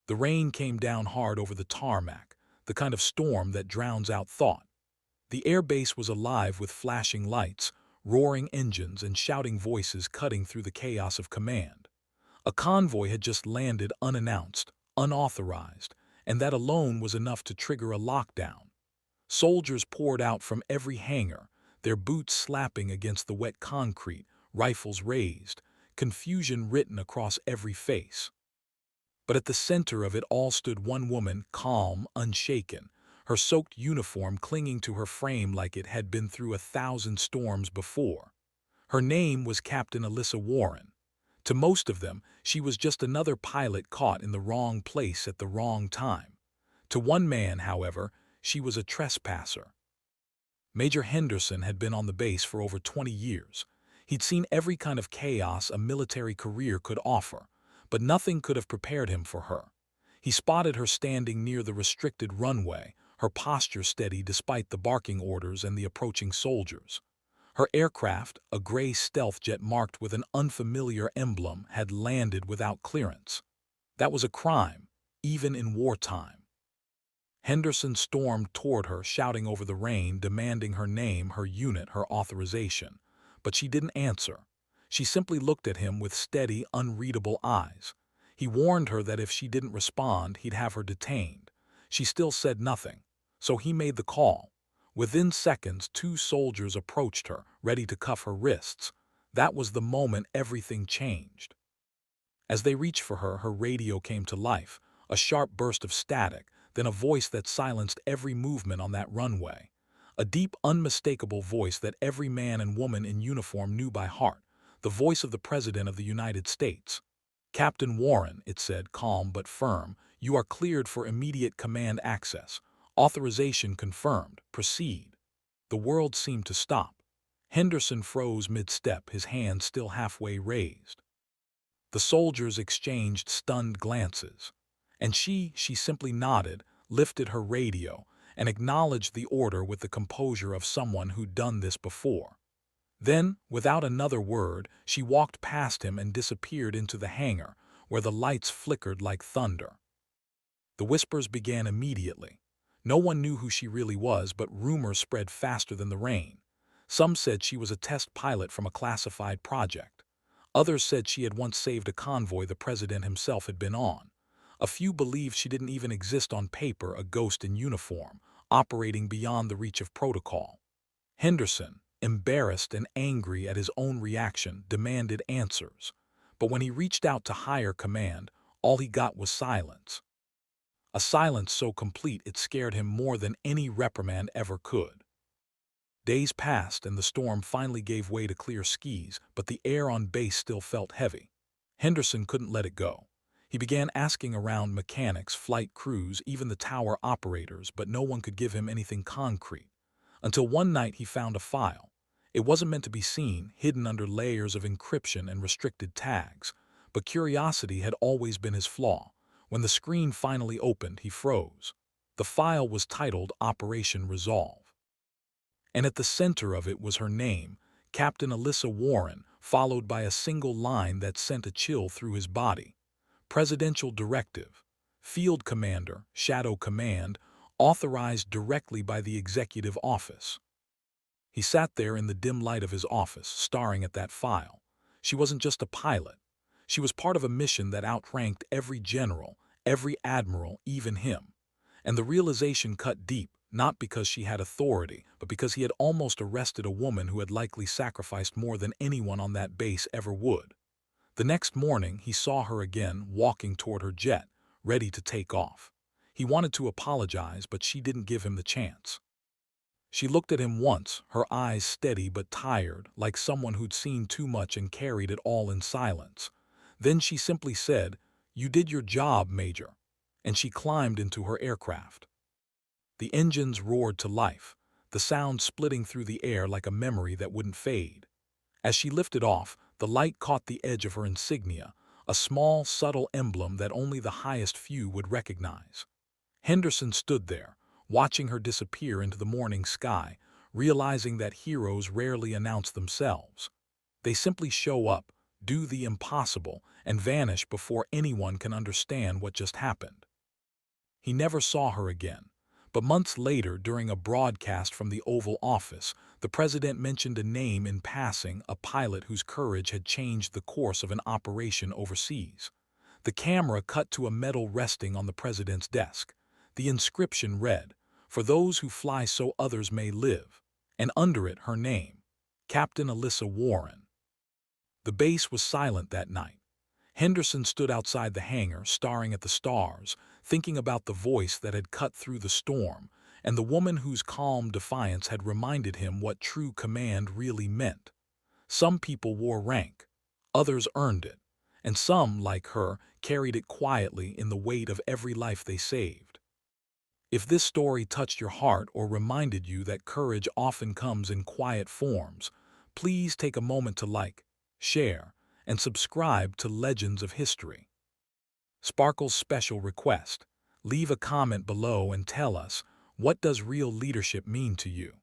The rain came down hard over the tarmac, the kind of storm that drowns out thought. The airbase was alive with flashing lights, roaring engines, and shouting voices cutting through the chaos of command. A convoy had just landed unannounced, unauthorized, and that alone was enough to trigger a lockdown. Soldiers poured out from every hangar, their boots slapping against the wet concrete, rifles raised, confusion written across every face. But at the center of it all stood one woman, calm, unshaken, her soaked uniform clinging to her frame like it had been through 1,000 storms before. Her name was Captain Alyssa Warren. To most of them, she was just another pilot caught in the wrong place at the wrong time. To one man, however, she was a trespasser. Major Henderson had been on the base for over 20 years. He'd seen every kind of chaos a military career could offer, but nothing could have prepared him for her. He spotted her standing near the restricted runway, her posture steady despite the barking orders and the approaching soldiers. Her aircraft, a gray stealth jet marked with an unfamiliar emblem, had landed without clearance. That was a crime, even in wartime. Henderson stormed toward her, shouting over the rain, demanding her name, her unit, her authorization. But she didn't answer. She simply looked at him with steady, unreadable eyes. He warned her that if she didn't respond, he'd have her detained. She still said nothing, so he made the call. Within seconds, 2 soldiers approached her, ready to cuff her wrists. That was the moment everything changed. As they reached for her, her radio came to life, a sharp burst of static, then a voice that silenced every movement on that runway. A deep, unmistakable voice that every man and woman in uniform knew by heart, the voice of the President of the United States. "Captain Warren," it said, calm but firm, "you are cleared for immediate command access. Authorization confirmed. Proceed." The world seemed to stop. Henderson froze mid-step, his hand still halfway raised. The soldiers exchanged stunned glances. And she simply nodded, lifted her radio, and acknowledged the order with the composure of someone who'd done this before. Then, without another word, she walked past him and disappeared into the hangar, where the lights flickered like thunder. The whispers began immediately. No one knew who she really was, but rumors spread faster than the rain. Some said she was a test pilot from a classified project. Others said she had once saved a convoy the president himself had been on. A few believed she didn't even exist on paper, a ghost in uniform, operating beyond the reach of protocol. Henderson, embarrassed and angry at his own reaction, demanded answers. But when he reached out to higher command, all he got was silence. A silence so complete it scared him more than any reprimand ever could. Days passed and the storm finally gave way to clear skies, but the air on base still felt heavy. Henderson couldn't let it go. He began asking around mechanics, flight crews, even the tower operators, but no one could give him anything concrete. Until one night he found a file. It wasn't meant to be seen, hidden under layers of encryption and restricted tags. But curiosity had always been his flaw. When the screen finally opened, he froze. The file was titled Operation Resolve. And at the center of it was her name, Captain Alyssa Warren, followed by a single line that sent a chill through his body. Presidential Directive. Field Commander, Shadow Command, authorized directly by the Executive Office. He sat there in the dim light of his office, staring at that file. She wasn't just a pilot. She was part of a mission that outranked every general, every admiral, even him. And the realization cut deep, not because she had authority, but because he had almost arrested a woman who had likely sacrificed more than anyone on that base ever would. The next morning, he saw her again, walking toward her jet, ready to take off. He wanted to apologize, but she didn't give him the chance. She looked at him once, her eyes steady but tired, like someone who'd seen too much and carried it all in silence. Then she simply said, "You did your job, Major," and she climbed into her aircraft. The engines roared to life, the sound splitting through the air like a memory that wouldn't fade. As she lifted off, the light caught the edge of her insignia, a small, subtle emblem that only the highest few would recognize. Henderson stood there, watching her disappear into the morning sky, realizing that heroes rarely announce themselves. They simply show up, do the impossible, and vanish before anyone can understand what just happened. He never saw her again. But months later, during a broadcast from the Oval Office, the president mentioned a name in passing, a pilot whose courage had changed the course of an operation overseas. The camera cut to a medal resting on the president's desk. The inscription read, "For those who fly so others may live," and under it her name, Captain Alyssa Warren. The base was silent that night. Henderson stood outside the hangar, staring at the stars, thinking about the voice that had cut through the storm, and the woman whose calm defiance had reminded him what true command really meant. Some people wore rank, others earned it, and some, like her, carried it quietly in the weight of every life they saved. If this story touched your heart or reminded you that courage often comes in quiet forms, please take a moment to like, share, and subscribe to Legends of History. Sparkle's special request: leave a comment below and tell us, what does real leadership mean to you?